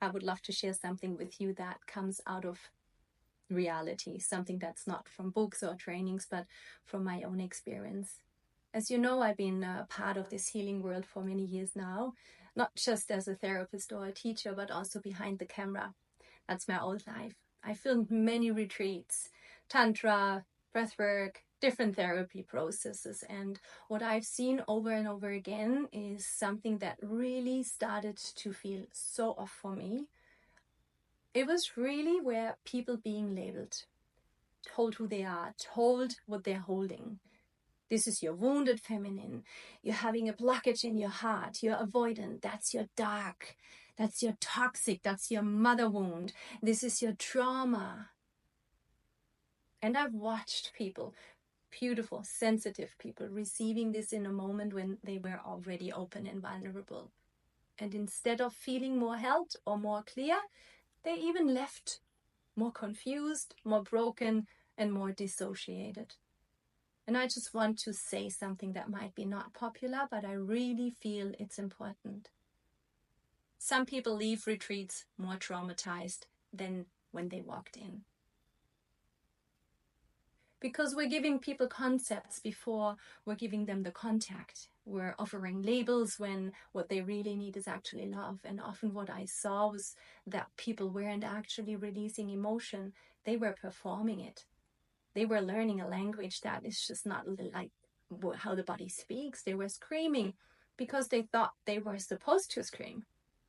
I would love to share something with you that comes out of reality, something that's not from books or trainings, but from my own experience. As you know, I've been part of this healing world for many years now, not just as a therapist or a teacher, but also behind the camera. That's my old life. I filmed many retreats, tantra, breathwork, different therapy processes. And what I've seen over and over again is something that really started to feel so off for me. It was really where people being labeled, told who they are, told what they're holding. This is your wounded feminine. You're having a blockage in your heart. You're avoidant. That's your dark. That's your toxic. That's your mother wound. This is your trauma. And I've watched people, beautiful, sensitive people, receiving this in a moment when they were already open and vulnerable. And instead of feeling more held or more clear, they even left more confused, more broken, and more dissociated. And I just want to say something that might be not popular, but I really feel it's important. Some people leave retreats more traumatized than when they walked in. Because we're giving people concepts before we're giving them the contact. We're offering labels when what they really need is actually love. And often what I saw was that people weren't actually releasing emotion. They were performing it. They were learning a language that is just not like how the body speaks. They were screaming because they thought they were supposed to scream.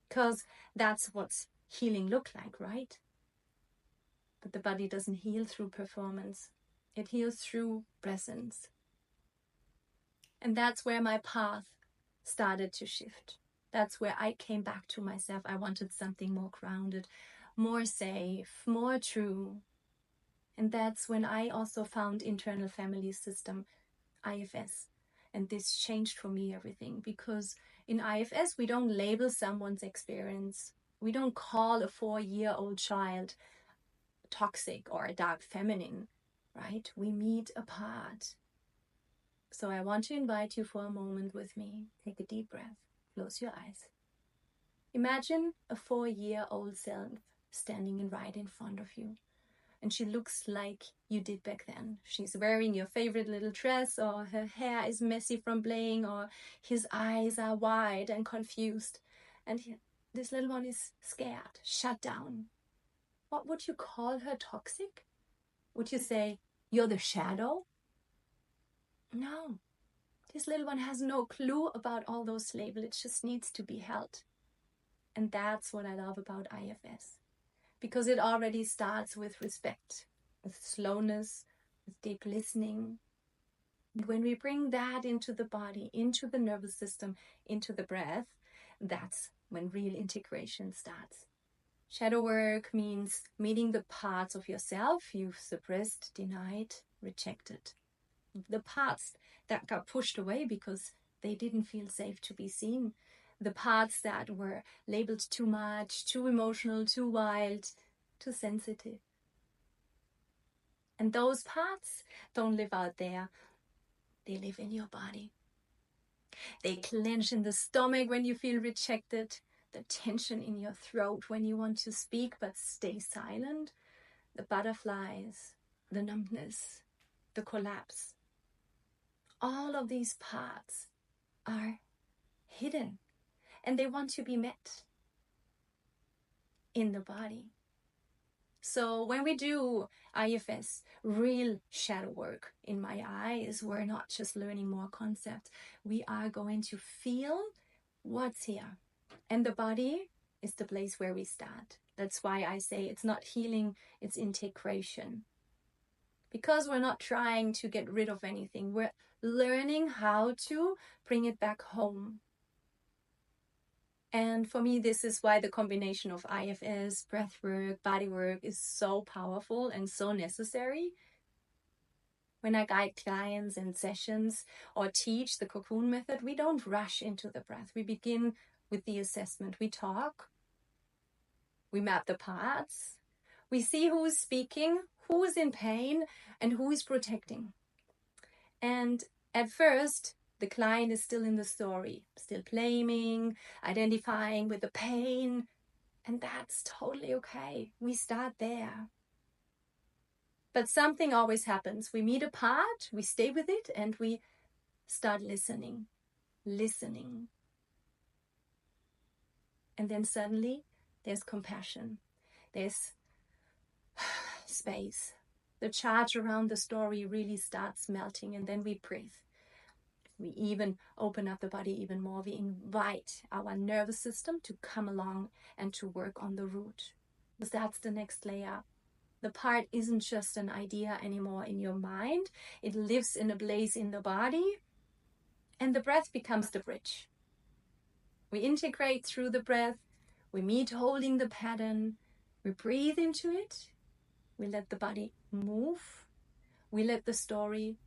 Because that's what healing looked like, right? But the body doesn't heal through performance. It heals through presence. And that's where my path started to shift. That's where I came back to myself. I wanted something more grounded, more safe, more true. And that's when I also found internal family system, IFS. And this changed for me everything, because in IFS, we don't label someone's experience. We don't call a 4-year-old child toxic or a dark feminine, right? We meet apart. So I want to invite you for a moment with me. Take a deep breath. Close your eyes. Imagine a 4-year-old self standing right in front of you. And she looks like you did back then. She's wearing your favorite little dress, or her hair is messy from playing, or his eyes are wide and confused. And this little one is scared, shut down. What would you call her? Toxic? Would you say, you're the shadow? No. This little one has no clue about all those labels. It just needs to be held. And that's what I love about IFS. Because it already starts with respect, with slowness, with deep listening. And when we bring that into the body, into the nervous system, into the breath, that's when real integration starts. Shadow work means meeting the parts of yourself you've suppressed, denied, rejected. The parts that got pushed away because they didn't feel safe to be seen. The parts that were labeled too much, too emotional, too wild, too sensitive. And those parts don't live out there. They live in your body. They clench in the stomach when you feel rejected, the tension in your throat when you want to speak but stay silent, the butterflies, the numbness, the collapse. All of these parts are hidden and they want to be met in the body. So when we do IFS, real shadow work, in my eyes, we're not just learning more concepts. We are going to feel what's here. And the body is the place where we start. That's why I say it's not healing, it's integration. Because we're not trying to get rid of anything. We're learning how to bring it back home. And for me, this is why the combination of IFS, breathwork, bodywork is so powerful and so necessary. When I guide clients in sessions or teach the Cocoon Method, we don't rush into the breath. We begin with the assessment. We talk, we map the parts, we see who is speaking, who is in pain, and who is protecting. And at first, the client is still in the story, still blaming, identifying with the pain. And that's totally okay. We start there. But something always happens. We meet a part, we stay with it, and we start listening. And then suddenly there's compassion. There's space. The charge around the story really starts melting, and then we breathe. We even open up the body even more. We invite our nervous system to come along and to work on the root. Because that's the next layer. The part isn't just an idea anymore in your mind. It lives in a place in the body, and the breath becomes the bridge. We integrate through the breath. We meet holding the pattern. We breathe into it. We let the body move. We let the story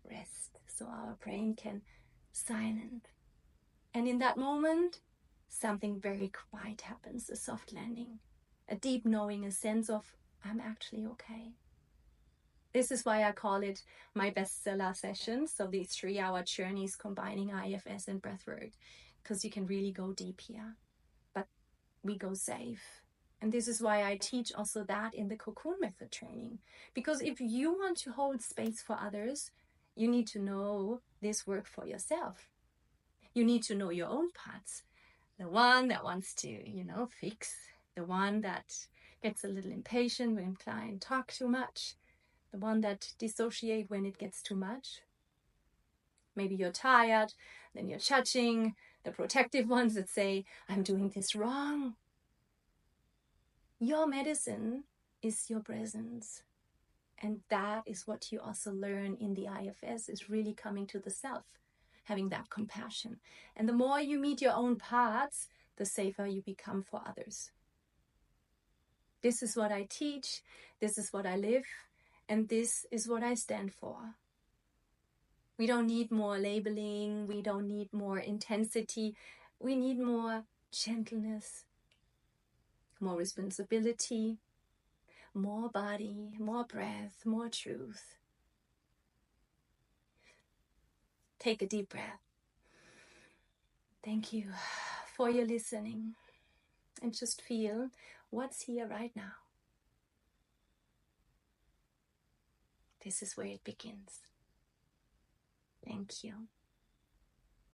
rest so our brain can silence. And in that moment, something very quiet happens, a soft landing, a deep knowing, a sense of, I'm actually okay. This is why I call it my bestseller session. So these 3-hour journeys combining IFS and breathwork, because you can really go deep here, but we go safe. And this is why I teach also that in the Cocoon Method training. Because if you want to hold space for others, you need to know this work for yourself. You need to know your own parts. The one that wants to, fix. The one that gets a little impatient when clients talk too much. The one that dissociate when it gets too much. Maybe you're tired, then you're judging. The protective ones that say, I'm doing this wrong. Your medicine is your presence. And that is what you also learn in the IFS, is really coming to the self, having that compassion. And the more you meet your own parts, the safer you become for others. This is what I teach, this is what I live, and this is what I stand for. We don't need more labeling, we don't need more intensity, we need more gentleness, more responsibility, more body, more breath, more truth. Take a deep breath. Thank you for your listening. And just feel what's here right now. This is where it begins. Thank you.